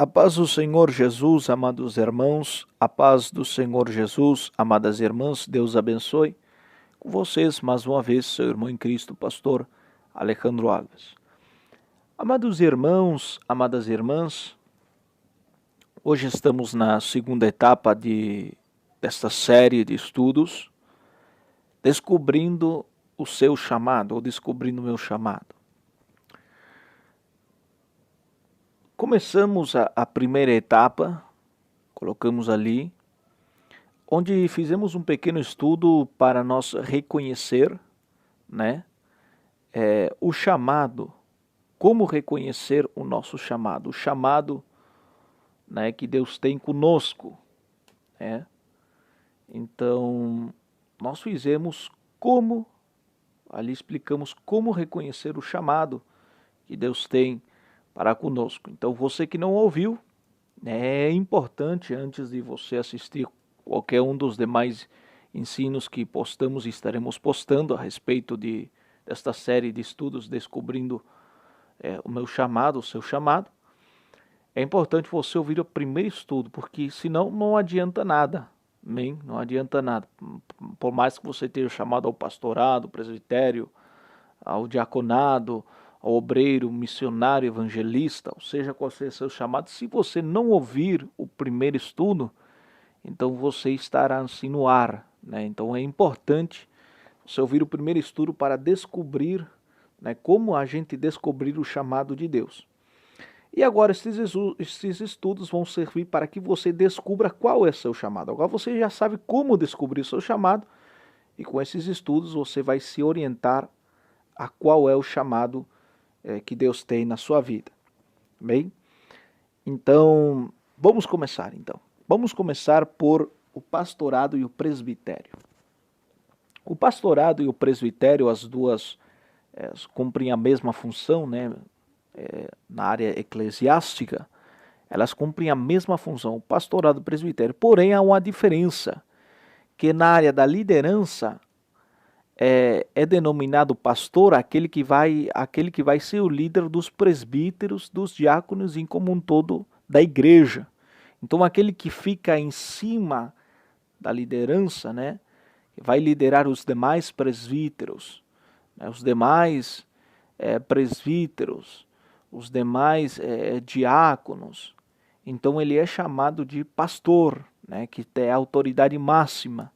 A paz do Senhor Jesus, amados irmãos, a paz do Senhor Jesus, amadas irmãs, Deus abençoe. Com vocês, mais uma vez, seu irmão em Cristo, pastor Alejandro Alves. Amados irmãos, amadas irmãs, hoje estamos na segunda etapa desta série de estudos, descobrindo o seu chamado, ou descobrindo o meu chamado. Começamos a primeira etapa, colocamos ali, onde fizemos um pequeno estudo para nós reconhecer, né, o chamado, como reconhecer o nosso chamado, o chamado, né, que Deus tem conosco, né? Então, nós fizemos ali explicamos como reconhecer o chamado que Deus tem para conosco. Então, você que não ouviu, é importante, antes de você assistir qualquer um dos demais ensinos que postamos e estaremos postando a respeito desta série de estudos, descobrindo o meu chamado, o seu chamado, é importante você ouvir o primeiro estudo, porque senão não adianta nada, amém? Não adianta nada. Por mais que você tenha chamado ao pastorado, ao presbitério, ao diaconado, ao obreiro, missionário, evangelista, ou seja qual seja o seu chamado, se você não ouvir o primeiro estudo, então você estará assim no ar, né? Então é importante você ouvir o primeiro estudo para descobrir, né, como a gente descobrir o chamado de Deus. E agora esses estudos vão servir para que você descubra qual é o seu chamado. Agora você já sabe como descobrir o seu chamado, e com esses estudos você vai se orientar a qual é o chamado que Deus tem na sua vida. Bem? Então, vamos começar então. Vamos começar por o pastorado e o presbitério. O pastorado e o presbitério, as duas cumprem a mesma função, né? Na área eclesiástica, elas cumprem a mesma função, o pastorado e o presbitério. Porém, há uma diferença, que na área da liderança é denominado pastor aquele que vai ser o líder dos presbíteros, dos diáconos e como um todo da igreja. Então aquele que fica em cima da liderança, né, vai liderar os demais presbíteros, né, os demais presbíteros, os demais diáconos. Então ele é chamado de pastor, né, que tem a autoridade máxima,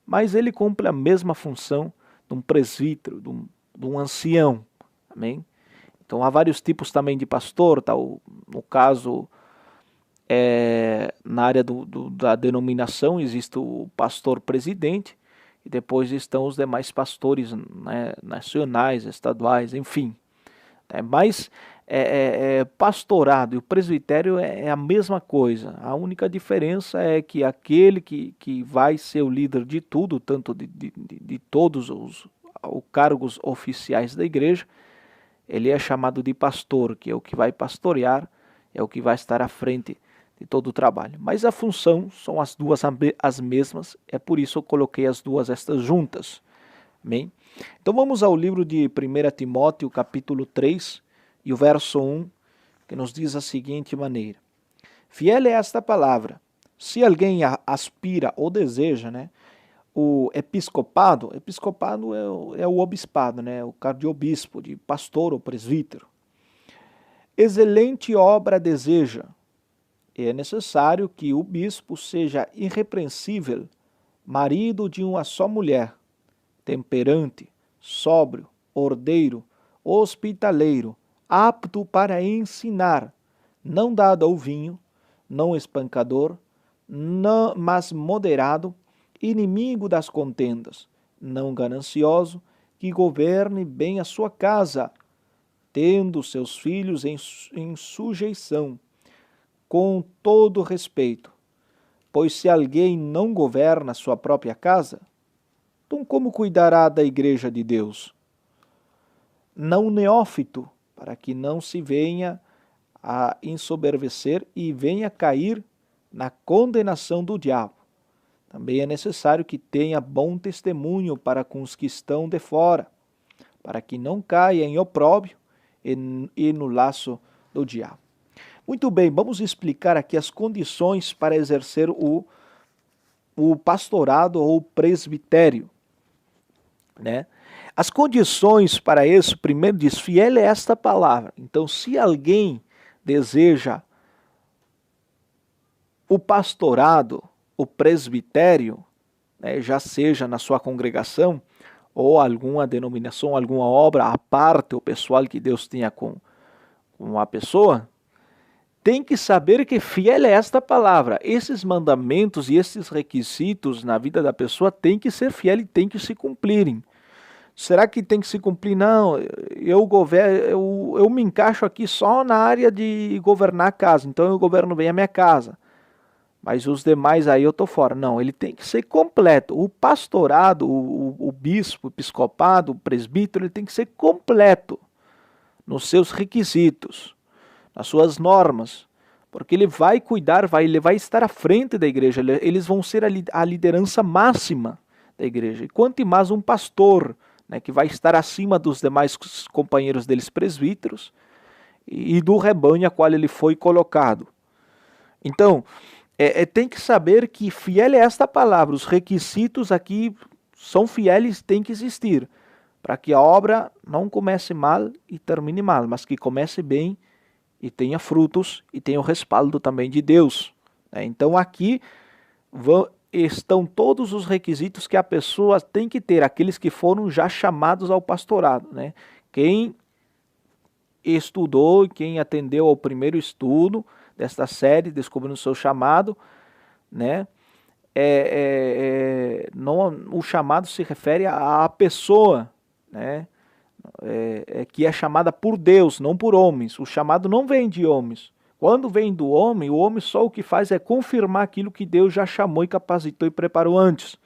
mas ele cumpre a mesma função de um presbítero, de um ancião, amém? Então há vários tipos também de pastor, tá? No caso, na área da denominação existe o pastor presidente, e depois estão os demais pastores, né, nacionais, estaduais, enfim. Mas pastorado e o presbitério é a mesma coisa. A única diferença é que aquele que vai ser o líder de tudo, tanto de todos os cargos oficiais da igreja, ele é chamado de pastor, que é o que vai pastorear, é o que vai estar à frente de todo o trabalho. Mas a função são as duas as mesmas, é por isso eu coloquei as duas estas juntas. Amém? Então vamos ao livro de 1 Timóteo, capítulo 3, e o verso 1, que nos diz a seguinte maneira: fiel é esta palavra, se alguém aspira ou deseja, né, o episcopado é o obispado, né, o cargo de obispo, de pastor ou presbítero. Excelente obra deseja. É necessário que o bispo seja irrepreensível, marido de uma só mulher, temperante, sóbrio, ordeiro, hospitaleiro, apto para ensinar, não dado ao vinho, não espancador, mas moderado, inimigo das contendas, não ganancioso, que governe bem a sua casa, tendo seus filhos em sujeição, com todo respeito. Pois se alguém não governa sua própria casa, então como cuidará da igreja de Deus? Não neófito, para que não se venha a ensoberbecer e venha cair na condenação do diabo. Também é necessário que tenha bom testemunho para com os que estão de fora, para que não caia em opróbrio e no laço do diabo. Muito bem, vamos explicar aqui as condições para exercer o pastorado ou presbitério, né? As condições para isso, primeiro diz, fiel é esta palavra. Então, se alguém deseja o pastorado, o presbitério, né, já seja na sua congregação ou alguma denominação, alguma obra à parte, o pessoal que Deus tenha com a pessoa, tem que saber que fiel é esta palavra. Esses mandamentos e esses requisitos na vida da pessoa têm que ser fiel e têm que se cumprirem. Será que tem que se cumprir? Não, eu me encaixo aqui só na área de governar a casa, então eu governo bem a minha casa. Mas os demais aí eu tô fora. Não, ele tem que ser completo. O pastorado, o bispo, o episcopado, o presbítero, ele tem que ser completo nos seus requisitos, nas suas normas, porque ele vai cuidar, ele vai estar à frente da igreja, eles vão ser a liderança máxima da igreja. E quanto mais um pastor, né, que vai estar acima dos demais companheiros deles presbíteros e do rebanho a qual ele foi colocado. Então, tem que saber que fiel é esta palavra, os requisitos aqui são fiéis, tem que existir, para que a obra não comece mal e termine mal, mas que comece bem e tenha frutos e tenha o respaldo também de Deus. Então aqui estão todos os requisitos que a pessoa tem que ter, aqueles que foram já chamados ao pastorado, né? Quem estudou, quem atendeu ao primeiro estudo desta série, descobrindo o seu chamado, né? Não, o chamado se refere à pessoa, né? Que é chamada por Deus, não por homens. O chamado não vem de homens. Quando vem do homem, o homem só o que faz é confirmar aquilo que Deus já chamou e capacitou e preparou antes.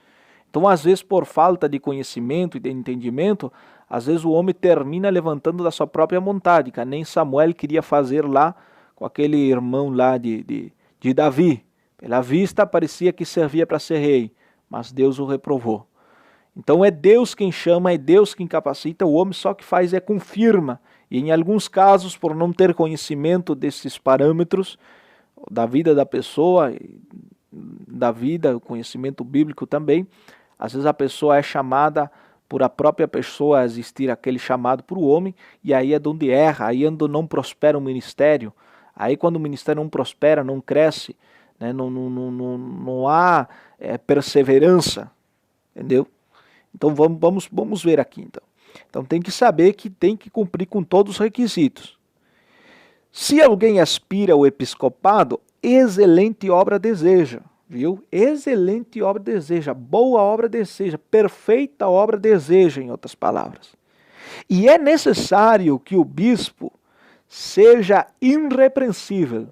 Então, às vezes, por falta de conhecimento e de entendimento, às vezes o homem termina levantando da sua própria vontade, que nem Samuel queria fazer lá com aquele irmão lá de Davi. Pela vista, parecia que servia para ser rei, mas Deus o reprovou. Então é Deus quem chama, é Deus quem capacita, o homem só que faz é confirma. E em alguns casos, por não ter conhecimento desses parâmetros da vida da pessoa, da vida, o conhecimento bíblico também, às vezes a pessoa é chamada por a própria pessoa a existir aquele chamado para o homem, e aí é onde erra, aí é onde não prospera o ministério. Aí quando o ministério não prospera, não cresce, né, não há perseverança, entendeu? Então vamos ver aqui. Então tem que saber que tem que cumprir com todos os requisitos. Se alguém aspira ao episcopado, excelente obra deseja, viu? Excelente obra deseja, boa obra deseja, perfeita obra deseja, em outras palavras. E é necessário que o bispo seja irrepreensível.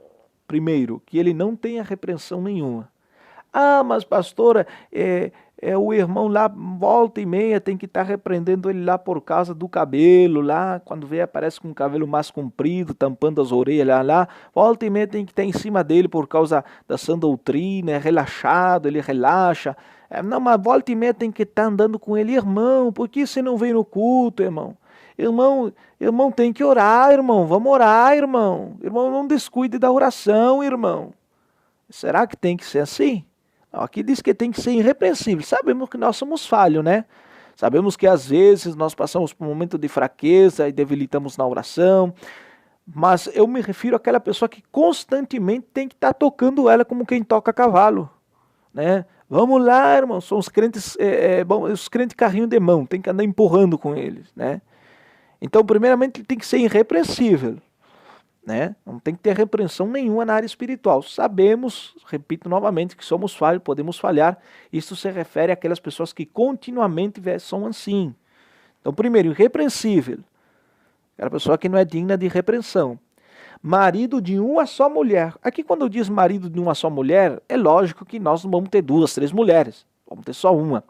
Primeiro, que ele não tenha repreensão nenhuma. Ah, mas pastora, o irmão lá, volta e meia, tem que estar repreendendo ele lá por causa do cabelo, lá, quando vê, aparece com o cabelo mais comprido, tampando as orelhas lá, volta e meia tem que estar em cima dele por causa da sã doutrina, é relaxado, ele relaxa. Não, mas volta e meia tem que estar andando com ele, irmão, por que você não vem no culto, irmão? Irmão, tem que orar, irmão, vamos orar, irmão. Irmão, não descuide da oração, irmão. Será que tem que ser assim? Não, aqui diz que tem que ser irrepreensível. Sabemos que nós somos falhos, né? Sabemos que às vezes nós passamos por um momento de fraqueza e debilitamos na oração. Mas eu me refiro àquela pessoa que constantemente tem que estar tocando ela como quem toca cavalo, né? Vamos lá, irmão, são os crentes carrinho de mão, tem que andar empurrando com eles, né? Então, primeiramente, ele tem que ser irrepreensível, né? Não tem que ter repreensão nenhuma na área espiritual. Sabemos, repito novamente, que somos falhos, podemos falhar. Isso se refere àquelas pessoas que continuamente são assim. Então, primeiro, irrepreensível. Aquela pessoa que não é digna de repreensão. Marido de uma só mulher. Aqui, quando diz marido de uma só mulher, é lógico que nós não vamos ter 2, 3 mulheres. Vamos ter só uma.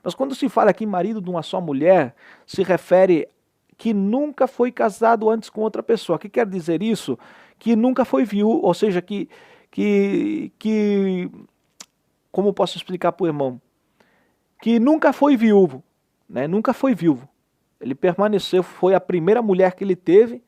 Mas quando se fala aqui marido de uma só mulher, se refere que nunca foi casado antes com outra pessoa. O que quer dizer isso? Que nunca foi viúvo, ou seja, como posso explicar para o irmão? Que nunca foi viúvo, né? Nunca foi viúvo. Ele permaneceu, foi a primeira mulher que ele teve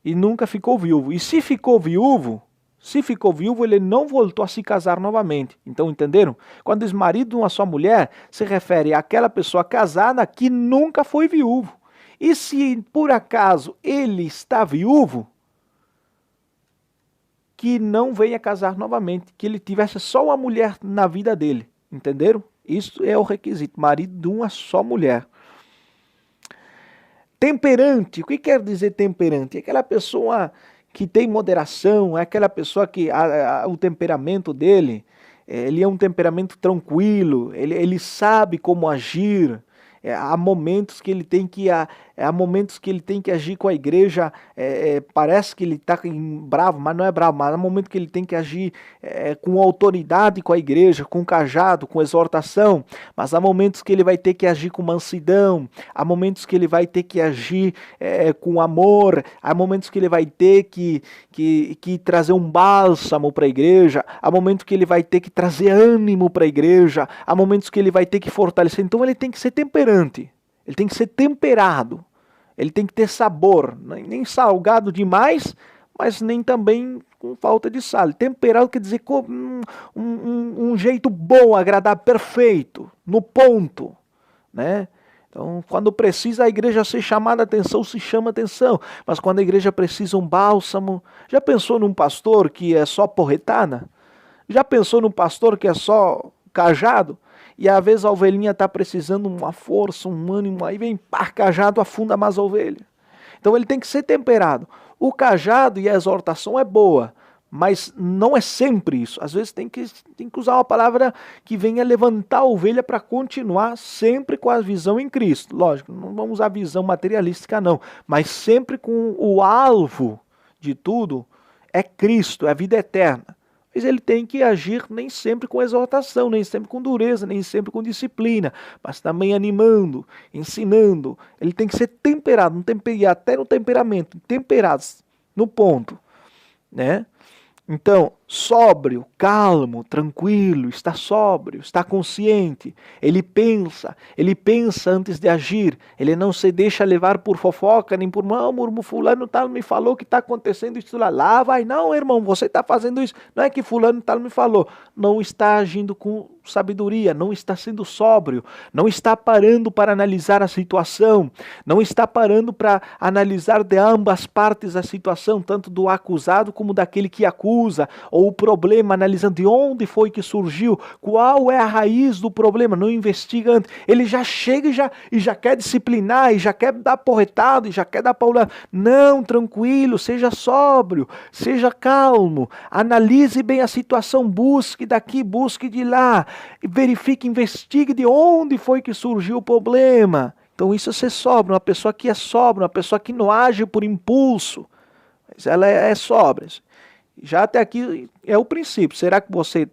e nunca ficou viúvo. E se ficou viúvo, Se ficou viúvo, ele não voltou a se casar novamente. Então, entenderam? Quando diz marido de uma só mulher, se refere àquela pessoa casada que nunca foi viúvo. E se por acaso ele está viúvo, que não venha casar novamente, que ele tivesse só uma mulher na vida dele. Entenderam? Isso é o requisito, marido de uma só mulher. Temperante, o que quer dizer temperante? É aquela pessoa que tem moderação, é aquela pessoa que o temperamento dele, ele é um temperamento tranquilo, ele sabe como agir. Há momentos que ele tem que há momentos que ele tem que agir com a igreja, parece que ele está bravo, mas não é bravo, mas há momentos que ele tem que agir com autoridade com a igreja, com cajado, com exortação, mas há momentos que ele vai ter que agir com mansidão, há momentos que ele vai ter que agir com amor, há momentos que ele vai ter que trazer um bálsamo para a igreja, há momentos que ele vai ter que trazer ânimo para a igreja, há momentos que ele vai ter que fortalecer, então ele tem que ser temperante. Ele tem que ser temperado, ele tem que ter sabor, nem salgado demais, mas nem também com falta de sal. Temperado quer dizer um jeito bom, agradável, perfeito, no ponto, né? Então, quando precisa a igreja ser chamada a atenção, se chama atenção, mas quando a igreja precisa um bálsamo, já pensou num pastor que é só porretada? Já pensou num pastor que é só cajado? E às vezes a ovelhinha está precisando de uma força, um ânimo, aí vem pá, cajado, afunda mais a ovelha. Então ele tem que ser temperado. O cajado e a exortação é boa, mas não é sempre isso. Às vezes tem que usar uma palavra que venha levantar a ovelha para continuar sempre com a visão em Cristo. Lógico, não vamos usar a visão materialística não, mas sempre com o alvo de tudo é Cristo, é a vida eterna. Mas ele tem que agir nem sempre com exortação, nem sempre com dureza, nem sempre com disciplina, mas também animando, ensinando. Ele tem que ser temperado, até no temperamento, temperados, no ponto, né? Então, sóbrio, calmo, tranquilo, está sóbrio, está consciente, ele pensa antes de agir, ele não se deixa levar por fofoca, nem por murmuro, fulano tal me falou que está acontecendo isso lá, vai, não irmão, você está fazendo isso, não é que fulano tal me falou, não está agindo com sabedoria, não está sendo sóbrio, não está parando para analisar a situação, não está parando para analisar de ambas partes a situação, tanto do acusado como daquele que acusa, ou o problema, analisando de onde foi que surgiu, qual é a raiz do problema, não investiga antes. Ele já chega e já quer disciplinar, e já quer dar porretado, e já quer dar paulada. Não, tranquilo, seja sóbrio, seja calmo, analise bem a situação, busque daqui, busque de lá, verifique, investigue de onde foi que surgiu o problema. Então isso é ser sóbrio, uma pessoa que é sóbria, uma pessoa que não age por impulso, mas ela é sóbria. Já até aqui é o princípio. Será que você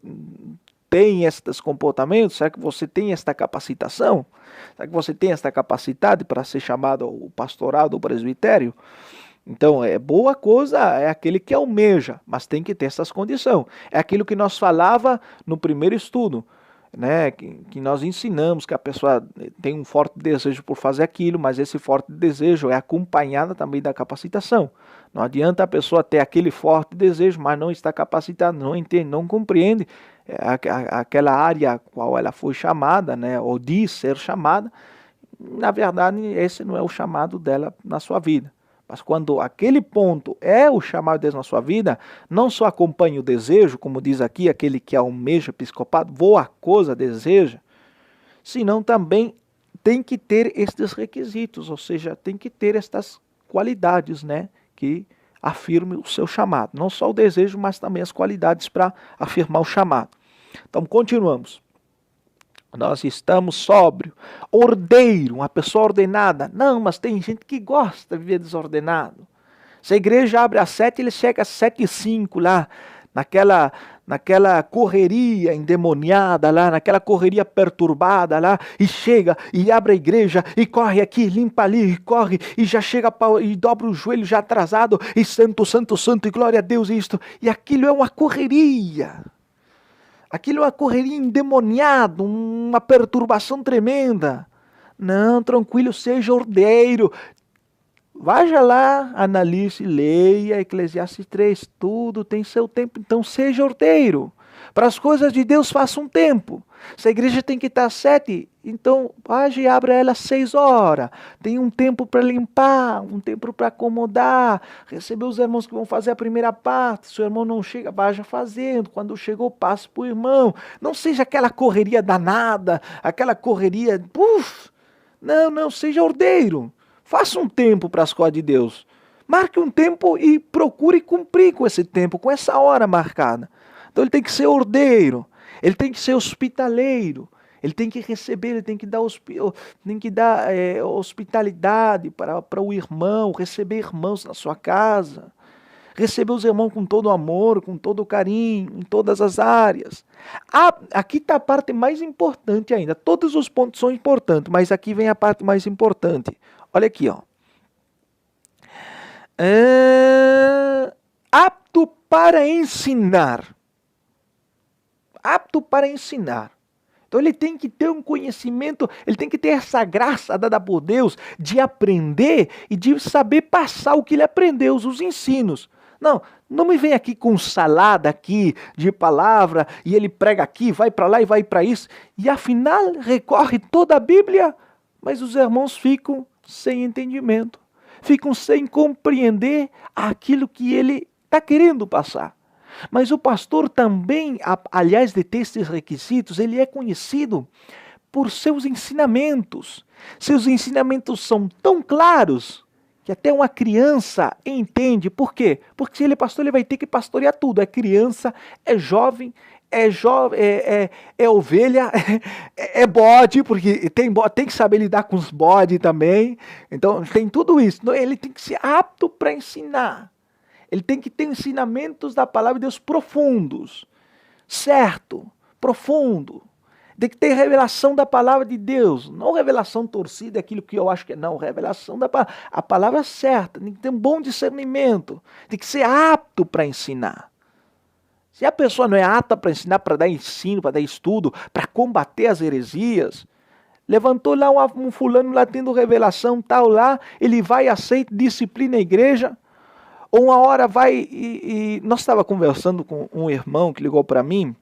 tem estes comportamentos? Será que você tem esta capacitação? Será que você tem esta capacidade para ser chamado ao pastorado, ao presbitério? Então, boa coisa é aquele que almeja, mas tem que ter essas condições. É aquilo que nós falava no primeiro estudo, né, que nós ensinamos que a pessoa tem um forte desejo por fazer aquilo, mas esse forte desejo é acompanhado também da capacitação. Não adianta a pessoa ter aquele forte desejo, mas não está capacitada, não entende, não compreende aquela área a qual ela foi chamada, né, ou diz ser chamada. Na verdade, esse não é o chamado dela na sua vida. Mas quando aquele ponto é o chamado de Deus na sua vida, não só acompanha o desejo, como diz aqui, aquele que almeja episcopado, voa coisa, deseja, senão também tem que ter estes requisitos, ou seja, tem que ter estas qualidades, né, que afirme o seu chamado. Não só o desejo, mas também as qualidades para afirmar o chamado. Então, continuamos. Nós estamos sóbrio, ordeiro, uma pessoa ordenada. Não, mas tem gente que gosta de viver desordenado. Se a igreja abre às 7, ele chega às 7h05 lá, naquela correria endemoniada lá, naquela correria perturbada lá, e chega, e abre a igreja, e corre aqui, limpa ali, e corre, e já chega, e dobra o joelho já atrasado, e santo, santo, santo, e glória a Deus, isto. E aquilo é uma correria. Aquilo é uma correria endemoniada, uma perturbação tremenda. Não, tranquilo, seja ordeiro. Vaja lá, analise, leia Eclesiastes 3. Tudo tem seu tempo, então seja ordeiro. Para as coisas de Deus, faça um tempo. Se a igreja tem que estar às 7, então vaja e abra ela às 6 horas. Tem um tempo para limpar, um tempo para acomodar. Receber os irmãos que vão fazer a primeira parte. Se o irmão não chega, vaja fazendo. Quando chegou, passe para o irmão. Não seja aquela correria danada, aquela correria... Não, seja ordeiro. Faça um tempo para as coisas de Deus. Marque um tempo e procure cumprir com esse tempo, com essa hora marcada. Então ele tem que ser ordeiro, ele tem que ser hospitaleiro, ele tem que receber, ele tem que dar hospitalidade para o irmão, receber irmãos na sua casa, receber os irmãos com todo o amor, com todo o carinho, em todas as áreas. Aqui está a parte mais importante ainda. Todos os pontos são importantes, mas aqui vem a parte mais importante. Olha aqui, ó. Apto para ensinar. Apto para ensinar. Então ele tem que ter um conhecimento, ele tem que ter essa graça dada por Deus de aprender e de saber passar o que ele aprendeu, os ensinos. Não me vem aqui com salada aqui de palavra e ele prega aqui, vai para lá e vai para isso. E afinal recorre toda a Bíblia, mas os irmãos ficam sem entendimento, ficam sem compreender aquilo que ele está querendo passar. Mas o pastor também, aliás de ter esses requisitos, ele é conhecido por seus ensinamentos. Seus ensinamentos são tão claros que até uma criança entende. Por quê? Porque se ele é pastor, ele vai ter que pastorear tudo. É criança, é jovem, é ovelha, é bode, porque tem que saber lidar com os bodes também. Então tem tudo isso. Então, ele tem que ser apto para ensinar. Ele tem que ter ensinamentos da palavra de Deus profundos, certo, profundo. Tem que ter revelação da palavra de Deus, não revelação torcida, aquilo que eu acho que é, não, revelação da palavra, a palavra certa, tem que ter um bom discernimento, tem que ser apto para ensinar. Se a pessoa não é apta para ensinar, para dar ensino, para dar estudo, para combater as heresias, levantou lá um fulano lá tendo revelação tal lá, ele vai, aceita, disciplina a igreja. Ou uma hora vai nós estávamos conversando com um irmão que ligou para mim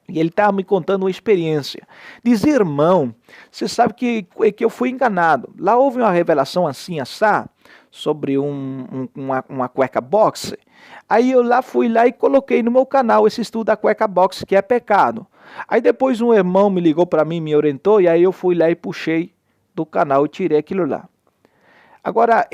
e ele estava me contando uma experiência. Dizia, irmão, você sabe que eu fui enganado. Lá houve uma revelação assim, assá, sobre uma cueca boxe. Aí eu fui lá e coloquei no meu canal esse estudo da cueca boxe, que é pecado. Aí depois um irmão me ligou para mim, me orientou, e aí eu fui lá e puxei do canal e tirei aquilo lá. Agora,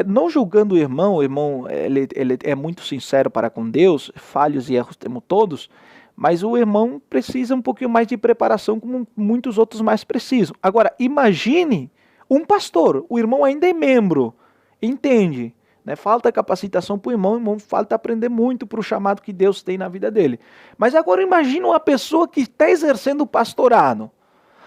não julgando o irmão ele é muito sincero para com Deus, falhos e erros temos todos, mas o irmão precisa um pouquinho mais de preparação, como muitos outros mais precisam. Agora, imagine um pastor, o irmão ainda é membro, entende, né? Falta capacitação para o irmão falta aprender muito para o chamado que Deus tem na vida dele. Mas agora imagine uma pessoa que está exercendo o pastorado.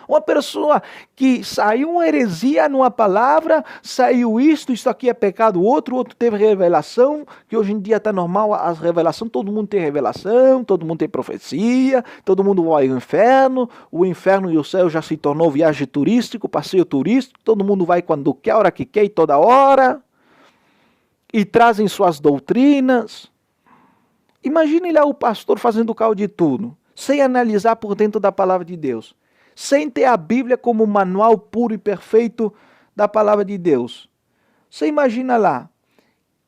Uma pessoa que saiu uma heresia numa palavra, saiu isso aqui é pecado, outro teve revelação, que hoje em dia está normal, as revelações, todo mundo tem revelação, todo mundo tem profecia, todo mundo vai ao inferno, o inferno e o céu já se tornou viagem turístico, passeio turístico, todo mundo vai quando quer, hora que quer e toda hora, e trazem suas doutrinas. Imagine lá o pastor fazendo o caldo de tudo, sem analisar por dentro da palavra de Deus. Sem ter a Bíblia como manual puro e perfeito da palavra de Deus. Você imagina lá,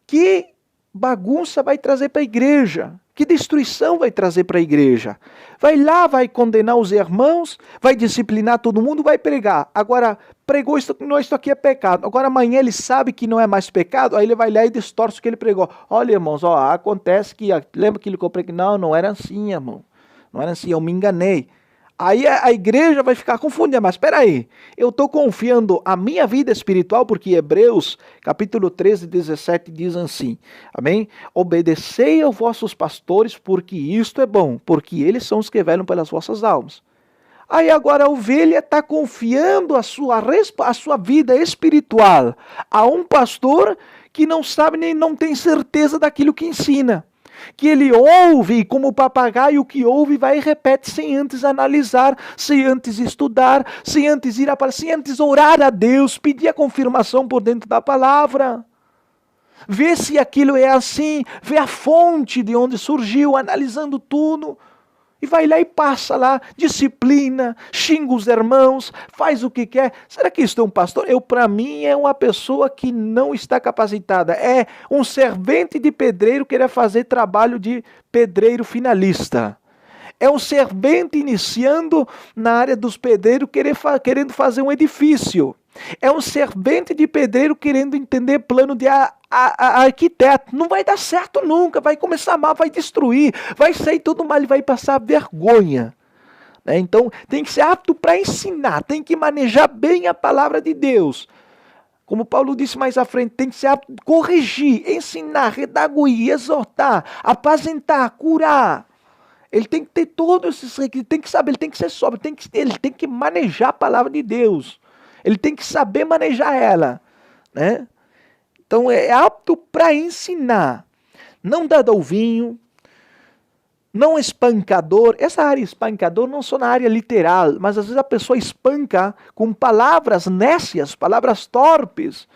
que bagunça vai trazer para a igreja, que destruição vai trazer para a igreja. Vai lá, vai condenar os irmãos, vai disciplinar todo mundo, vai pregar. Agora, pregou isso aqui é pecado. Agora amanhã ele sabe que não é mais pecado, aí ele vai lá e distorce o que ele pregou. Olha, irmãos, acontece que, lembra aquilo que eu preguei? Não era assim, irmão. Não era assim, eu me enganei. Aí a igreja vai ficar confundida, mas espera aí, eu estou confiando a minha vida espiritual, porque Hebreus capítulo 13, 17 diz assim, amém? Obedecei aos vossos pastores, porque isto é bom, porque eles são os que velam pelas vossas almas. Aí agora a ovelha está confiando a sua vida espiritual a um pastor que não sabe nem não tem certeza daquilo que ensina. que ele ouve, e como o papagaio que ouve, vai e repete sem antes analisar, sem antes estudar, sem antes ir a sem antes orar a Deus, pedir a confirmação por dentro da palavra. Ver se aquilo é assim, ver a fonte de onde surgiu, analisando tudo. E vai lá e passa lá, disciplina, xinga os irmãos, faz o que quer. Será que isso é um pastor? Para mim, é uma pessoa que não está capacitada. É um servente de pedreiro querer fazer trabalho de pedreiro finalista. É um servente iniciando na área dos pedreiros querendo fazer um edifício. É um servente de pedreiro querendo entender plano de arquiteto. Não vai dar certo nunca, vai começar mal, vai destruir, vai sair tudo mal e vai passar vergonha. Então tem que ser apto para ensinar, tem que manejar bem a palavra de Deus. Como Paulo disse mais à frente, tem que ser apto a corrigir, ensinar, redaguir, exortar, apacentar, curar. Ele tem que ter todos esses requisitos, tem que saber, ele tem que ser sóbrio, ele tem que manejar a palavra de Deus. Ele tem que saber manejar ela, né? Então é apto para ensinar, não dadouvinho, não espancador. Essa área espancador não só na área literal, mas às vezes a pessoa espanca com palavras nécias, palavras torpes.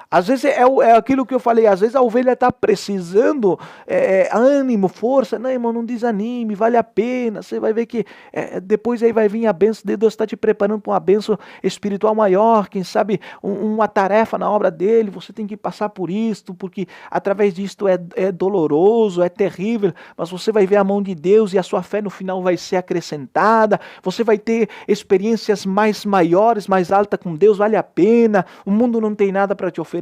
Às vezes é aquilo que eu falei, às vezes a ovelha está precisando ânimo, força. Não, irmão, não desanime, vale a pena. Você vai ver que depois aí vai vir a bênção de Deus, está te preparando para uma bênção espiritual maior, quem sabe uma tarefa na obra dele. Você tem que passar por isto, porque através disto é doloroso, é terrível, mas você vai ver a mão de Deus e a sua fé no final vai ser acrescentada. Você vai ter experiências mais maiores, mais altas com Deus, vale a pena. O mundo não tem nada para te oferecer.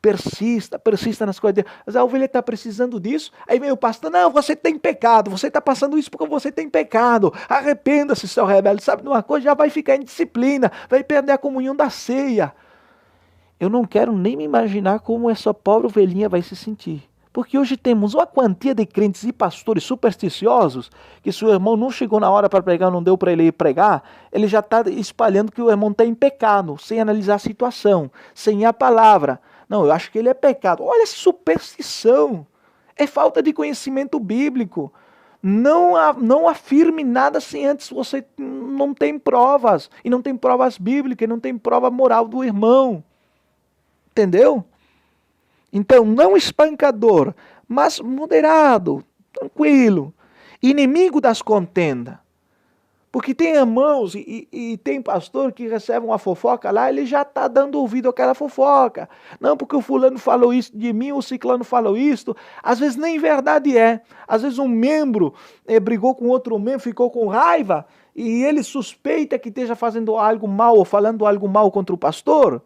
Persista nas coisas de Deus. Mas a ovelha está precisando disso. Aí vem o pastor, não, você tem pecado, você está passando isso porque você tem pecado. Arrependa-se, seu rebelde. Sabe de uma coisa? Já vai ficar em disciplina, vai perder a comunhão da ceia. Eu não quero nem me imaginar como essa pobre ovelhinha vai se sentir. Porque hoje temos uma quantia de crentes e pastores supersticiosos que se o irmão não chegou na hora para pregar, não deu para ele ir pregar, ele já está espalhando que o irmão está em pecado, sem analisar a situação, sem a palavra. Não, eu acho que ele é pecado. Olha essa superstição. É falta de conhecimento bíblico. Não afirme nada sem antes você não tem provas. E não tem provas bíblicas, e não tem prova moral do irmão. Entendeu? Então, não espancador, mas moderado, tranquilo, inimigo das contendas. Porque tem irmãos e tem pastor que recebe uma fofoca lá, ele já está dando ouvido àquela fofoca. Não, porque o fulano falou isso de mim, o ciclano falou isso. Às vezes nem verdade é. Às vezes um membro brigou com outro membro, ficou com raiva, e ele suspeita que esteja fazendo algo mal ou falando algo mal contra o pastor.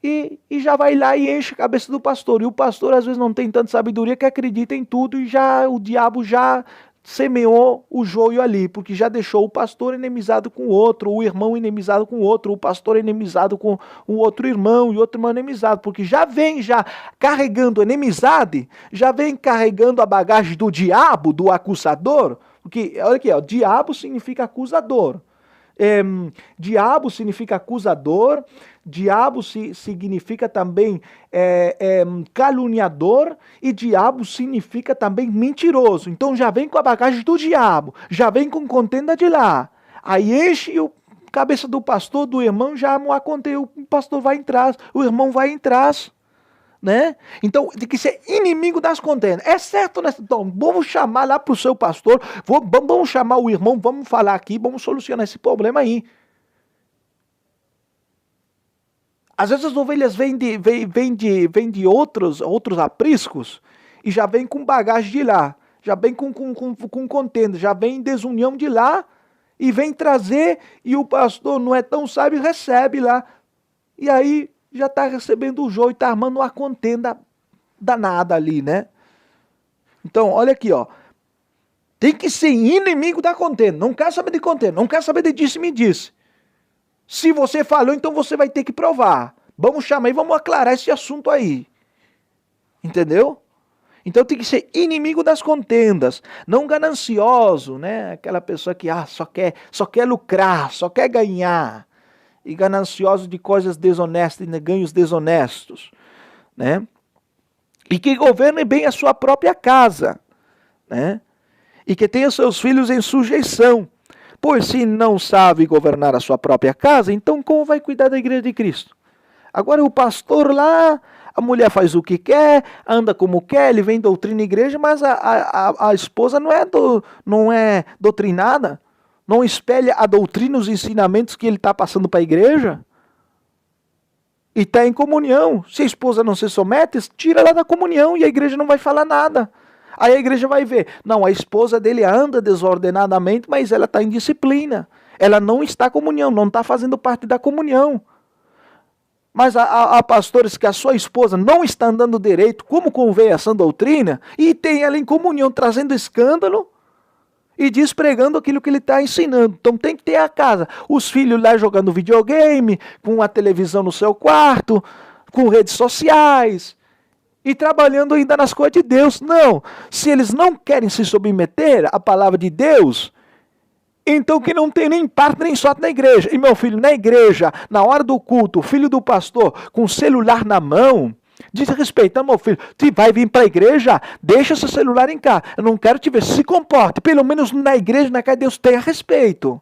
E já vai lá e enche a cabeça do pastor. E o pastor às vezes não tem tanta sabedoria que acredita em tudo e o diabo já semeou o joio ali, porque já deixou o pastor enemizado com o outro, o irmão enemizado com o outro, o pastor enemizado com o outro irmão e outro irmão enemizado, porque já vem carregando enemizade, já vem carregando a bagagem do diabo, do acusador, porque olha aqui, diabo significa acusador. Diabo significa acusador, diabo significa também caluniador e diabo significa também mentiroso. Então já vem com a bagagem do diabo, já vem com contenda de lá. Aí enche o cabeça do pastor, do irmão, já não aconteceu, o pastor vai entrar, o irmão vai entrar. Né? Então tem que ser inimigo das contendas. É certo, né? Então vamos chamar lá para o seu pastor, vamos chamar o irmão, vamos falar aqui, vamos solucionar esse problema aí. Às vezes as ovelhas vêm de outros apriscos e já vem com bagagem de lá, já vem com contenda, já vem em desunião de lá e vem trazer e o pastor não é tão sábio, recebe lá. E aí já está recebendo o joio e está armando uma contenda danada ali, né? Então, olha aqui, tem que ser inimigo da contenda. Não quer saber de contenda, não quer saber de disse-me disse. Se você falou, então você vai ter que provar. Vamos chamar e vamos aclarar esse assunto aí. Entendeu? Então tem que ser inimigo das contendas, não ganancioso, né? Aquela pessoa que só quer lucrar, só quer ganhar. E ganancioso de coisas desonestas e ganhos desonestos, né? e que governe bem a sua própria casa, né? E que tenha seus filhos em sujeição. Pois se não sabe governar a sua própria casa, então como vai cuidar da igreja de Cristo? Agora o pastor lá, a mulher faz o que quer, anda como quer, ele vem doutrina na igreja, mas a esposa não é doutrinada, não espelha a doutrina, os ensinamentos que ele está passando para a igreja. E está em comunhão. Se a esposa não se somete, tira ela da comunhão e a igreja não vai falar nada. Aí a igreja vai ver, não, a esposa dele anda desordenadamente, mas ela está em disciplina. Ela não está em comunhão, não está fazendo parte da comunhão. Mas há pastores que a sua esposa não está andando direito, como convém a sã doutrina, e tem ela em comunhão, trazendo escândalo e despregando aquilo que ele está ensinando. Então tem que ter a casa. Os filhos lá jogando videogame, com a televisão no seu quarto, com redes sociais, e trabalhando ainda nas coisas de Deus. Não, se eles não querem se submeter à palavra de Deus, então que não tem nem parte nem sorte na igreja. E meu filho, na igreja, na hora do culto, o filho do pastor com o celular na mão, diz respeito, meu filho, tu vai vir para a igreja, deixa seu celular em casa. Eu não quero te ver, se comporte. Pelo menos na igreja, na casa de Deus, tenha respeito.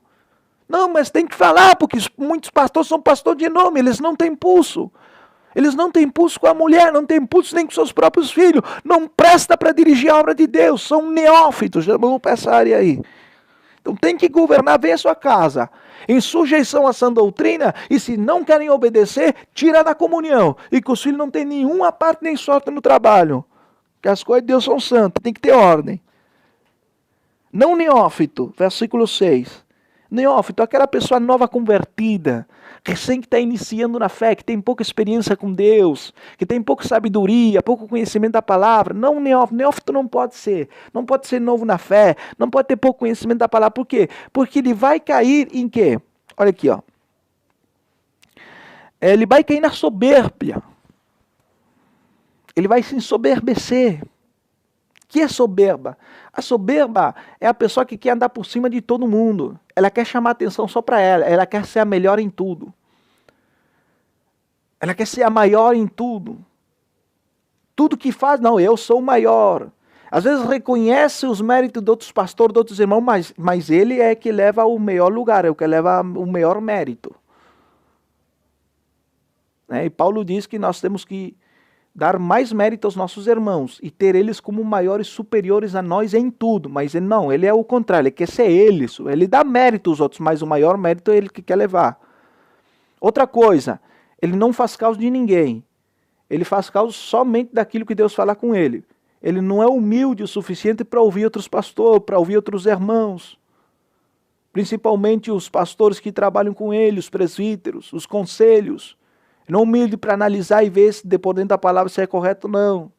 Não, mas tem que falar, porque muitos pastores são pastores de nome, eles não têm pulso. Eles não têm pulso com a mulher, não têm pulso nem com seus próprios filhos. Não presta para dirigir a obra de Deus, são neófitos. Vamos para essa área aí. Então tem que governar bem a sua casa, em sujeição à sã doutrina, e se não querem obedecer, tira da comunhão. E que os filhos não têm nenhuma parte nem sorte no trabalho. Que as coisas de Deus são santas, tem que ter ordem. Não neófito, versículo 6. Neófito, aquela pessoa nova convertida, recém que está iniciando na fé, que tem pouca experiência com Deus, que tem pouca sabedoria, pouco conhecimento da palavra. Não neófito. Neófito não pode ser. Não pode ser novo na fé, não pode ter pouco conhecimento da palavra. Por quê? Porque ele vai cair em quê? Olha aqui, ó. Ele vai cair na soberba. Ele vai se ensoberbecer. O que é soberba? A soberba é a pessoa que quer andar por cima de todo mundo. Ela quer chamar atenção só para ela. Ela quer ser a melhor em tudo. Ela quer ser a maior em tudo. Tudo que faz, não, eu sou o maior. Às vezes reconhece os méritos de outros pastores, de outros irmãos, mas ele é que leva o melhor lugar, é o que leva o maior mérito. E Paulo diz que nós temos que dar mais mérito aos nossos irmãos e ter eles como maiores, superiores a nós em tudo. Mas ele é o contrário, ele quer ser eles. Ele dá mérito aos outros, mas o maior mérito é ele que quer levar. Outra coisa, ele não faz causa de ninguém. Ele faz causa somente daquilo que Deus fala com ele. Ele não é humilde o suficiente para ouvir outros pastores, para ouvir outros irmãos. Principalmente os pastores que trabalham com ele, os presbíteros, os conselhos. Não humilde para analisar e ver se dependendo da palavra se é correto ou não.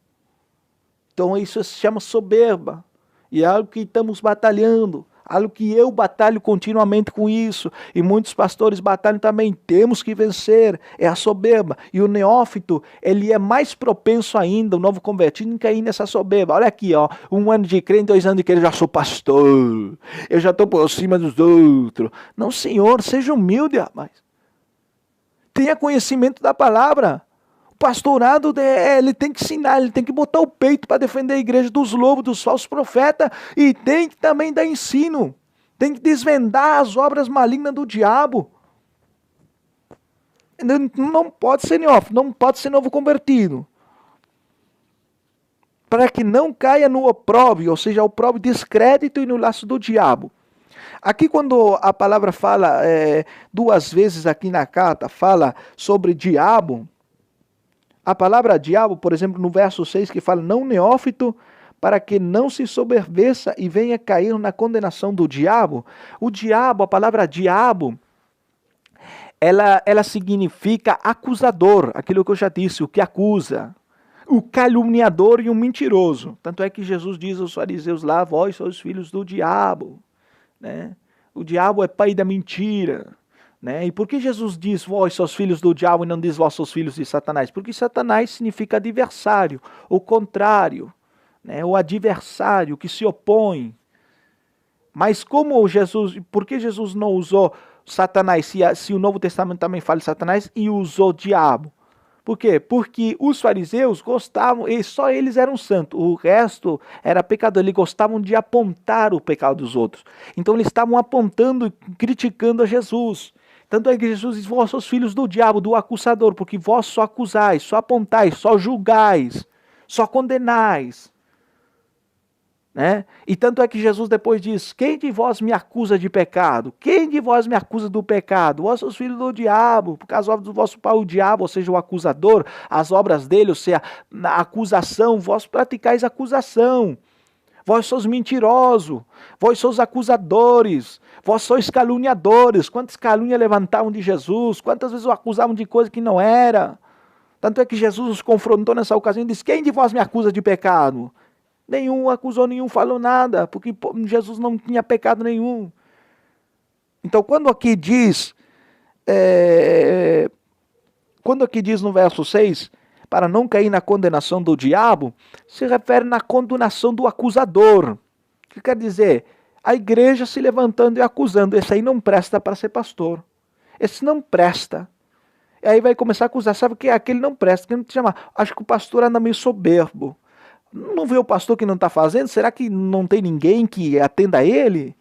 Então isso se chama soberba. E é algo que estamos batalhando. Algo que eu batalho continuamente com isso. E muitos pastores batalham também. Temos que vencer. É a soberba. E o neófito, ele é mais propenso ainda, o novo convertido, em cair nessa soberba. Olha aqui, ó. 1 ano de crente, 2 anos de crente, eu já sou pastor. Eu já estou por cima dos outros. Não, senhor, seja humilde, rapaz. Tenha conhecimento da palavra. O pastorado, ele tem que ensinar, ele tem que botar o peito para defender a igreja dos lobos, dos falsos profetas, e tem que também dar ensino. Tem que desvendar as obras malignas do diabo. Não pode ser neófito, não pode ser novo convertido. Para que não caia no opróbrio, ou seja, opróbrio, descrédito e no laço do diabo. Aqui quando a palavra fala, 2 vezes aqui na carta, fala sobre diabo, a palavra diabo, por exemplo, no verso 6, que fala, não neófito, para que não se soberbeça e venha cair na condenação do diabo. O diabo, a palavra diabo, ela significa acusador, aquilo que eu já disse, o que acusa, o caluniador e o mentiroso. Tanto é que Jesus diz aos fariseus lá, vós sois filhos do diabo. Né? O diabo é pai da mentira. Né? E por que Jesus diz vós sois filhos do diabo e não diz vós sois filhos de Satanás? Porque Satanás significa adversário, o contrário, né? O adversário que se opõe. Mas por que Jesus não usou Satanás, se o Novo Testamento também fala de Satanás, e usou diabo? Por quê? Porque os fariseus gostavam, e só eles eram santos, o resto era pecador, eles gostavam de apontar o pecado dos outros. Então eles estavam apontando e criticando a Jesus. Tanto é que Jesus diz, vós sois filhos do diabo, do acusador, porque vós só acusais, só apontais, só julgais, só condenais. Né? E tanto é que Jesus depois diz, quem de vós me acusa de pecado? Quem de vós me acusa do pecado? Vós sois filhos do diabo, por causa do vosso pai o diabo, ou seja, o acusador, as obras dele, ou seja, a acusação, vós praticais acusação. Vós sois mentirosos, vós sois acusadores, vós sois caluniadores. Quantas calúnias levantavam de Jesus? Quantas vezes o acusavam de coisa que não era? Tanto é que Jesus os confrontou nessa ocasião e disse, quem de vós me acusa de pecado? Nenhum acusou, nenhum falou nada, porque Jesus não tinha pecado nenhum. Então, quando aqui diz no verso 6, para não cair na condenação do diabo, se refere na condenação do acusador. O que quer dizer? A igreja se levantando e acusando, esse aí não presta para ser pastor. Esse não presta. E aí vai começar a acusar, sabe o que? Aquele não presta, que não te chama. Acho que o pastor anda meio soberbo. Não vê o pastor que não está fazendo? Será que não tem ninguém que atenda a ele?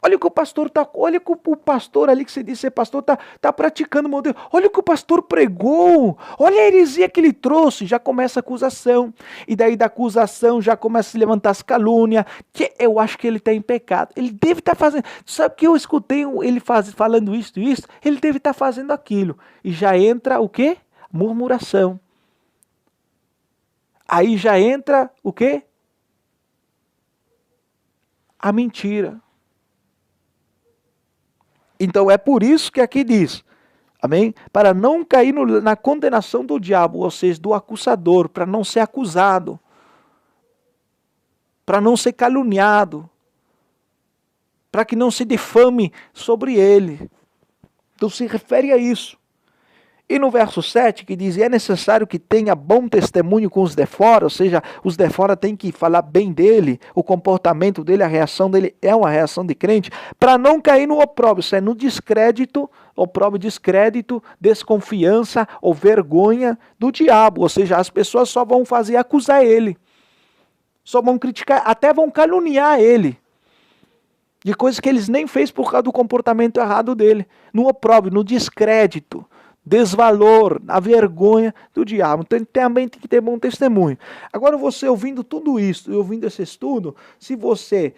Olha o que o pastor tá, olha que o pastor ali que você disse ser pastor tá praticando o modelo. Olha o que o pastor pregou. Olha a heresia que ele trouxe. Já começa a acusação. E daí da acusação já começa a se levantar as calúnias. Que eu acho que ele está em pecado. Ele deve estar fazendo. Sabe que eu escutei ele falando isso e isso? Ele deve estar fazendo aquilo. E já entra o quê? Murmuração. Aí já entra o quê? A mentira. Então é por isso que aqui diz, amém? Para não cair na condenação do diabo, ou seja, do acusador, para não ser acusado, para não ser caluniado, para que não se difame sobre ele. Então se refere a isso. E no verso 7 que diz, é necessário que tenha bom testemunho com os de fora, ou seja, os de fora têm que falar bem dele, o comportamento dele, a reação dele é uma reação de crente, para não cair no opróbrio, isso é no descrédito, opróbrio, descrédito, desconfiança ou vergonha do diabo, ou seja, as pessoas só vão fazer acusar ele, só vão criticar, até vão caluniar ele, de coisas que eles nem fez por causa do comportamento errado dele, no opróbrio, no descrédito, desvalor, a vergonha do diabo. Então ele também tem que ter bom testemunho. Agora você ouvindo tudo isso, e ouvindo esse estudo, se você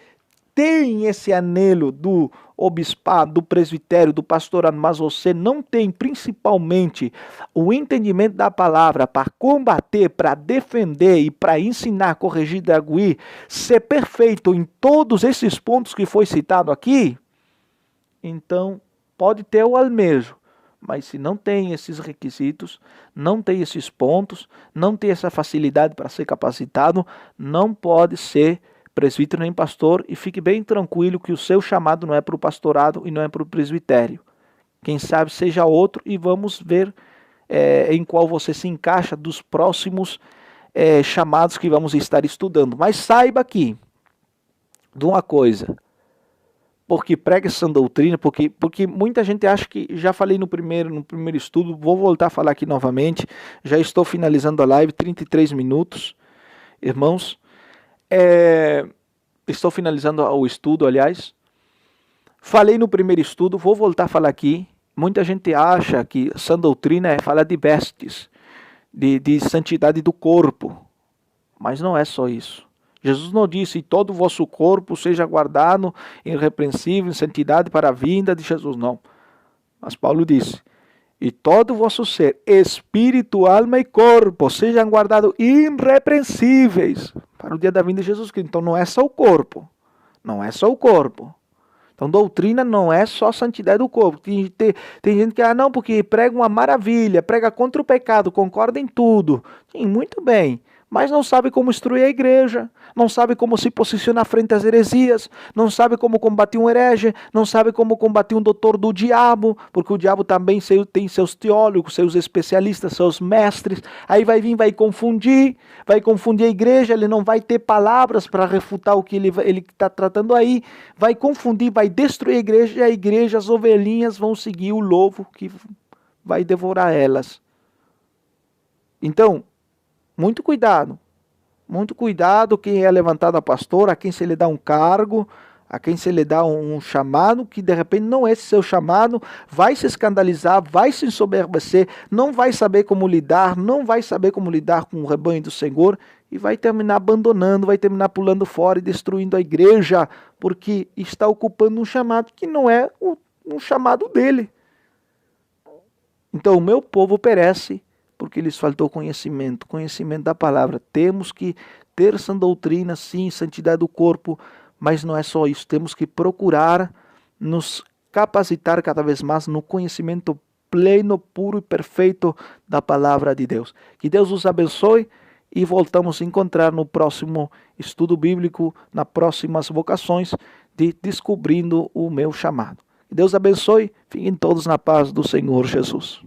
tem esse anelo do obispado, do presbitério, do pastorado, mas você não tem principalmente o entendimento da palavra para combater, para defender e para ensinar, corrigir, draguir, ser perfeito em todos esses pontos que foi citado aqui, então pode ter o almejo. Mas se não tem esses requisitos, não tem esses pontos, não tem essa facilidade para ser capacitado, não pode ser presbítero nem pastor, e fique bem tranquilo que o seu chamado não é para o pastorado e não é para o presbitério. Quem sabe seja outro, e vamos ver em qual você se encaixa dos próximos chamados que vamos estar estudando. Mas saiba aqui de uma coisa, porque prega essa doutrina, porque muita gente acha que, já falei no primeiro estudo, vou voltar a falar aqui novamente, já estou finalizando a live, 33 minutos, irmãos, estou finalizando o estudo, aliás, falei no primeiro estudo, vou voltar a falar aqui, muita gente acha que sã doutrina é falar de vestes, de santidade do corpo, mas não é só isso. Jesus não disse, todo o vosso corpo seja guardado irrepreensível, em santidade para a vinda de Jesus, não. Mas Paulo disse, e todo o vosso ser, espírito, alma e corpo, sejam guardados irrepreensíveis para o dia da vinda de Jesus Cristo. Então não é só o corpo, não é só o corpo. Então doutrina não é só santidade do corpo. Tem gente que, não, porque prega uma maravilha, prega contra o pecado, concorda em tudo. Sim, muito bem. Mas não sabe como instruir a igreja, não sabe como se posicionar frente às heresias, não sabe como combater um herege, não sabe como combater um doutor do diabo, porque o diabo também tem seus teólogos, seus especialistas, seus mestres, aí vai confundir a igreja, ele não vai ter palavras para refutar o que ele está tratando aí, vai confundir, vai destruir a igreja, e a igreja, as ovelhinhas vão seguir o lobo que vai devorar elas. Então, muito cuidado quem é levantado a pastor, a quem se lhe dá um cargo, a quem se lhe dá um chamado, que de repente não é esse seu chamado, vai se escandalizar, vai se ensoberbecer, não vai saber como lidar, não vai saber como lidar com o rebanho do Senhor, e vai terminar abandonando, vai terminar pulando fora e destruindo a igreja, porque está ocupando um chamado que não é um chamado dele. Então o meu povo perece porque lhes faltou conhecimento da palavra. Temos que ter sã doutrina, sim, santidade do corpo, mas não é só isso. Temos que procurar nos capacitar cada vez mais no conhecimento pleno, puro e perfeito da palavra de Deus. Que Deus os abençoe e voltamos a encontrar no próximo estudo bíblico, nas próximas vocações de Descobrindo o Meu Chamado. Que Deus abençoe, fiquem todos na paz do Senhor Jesus.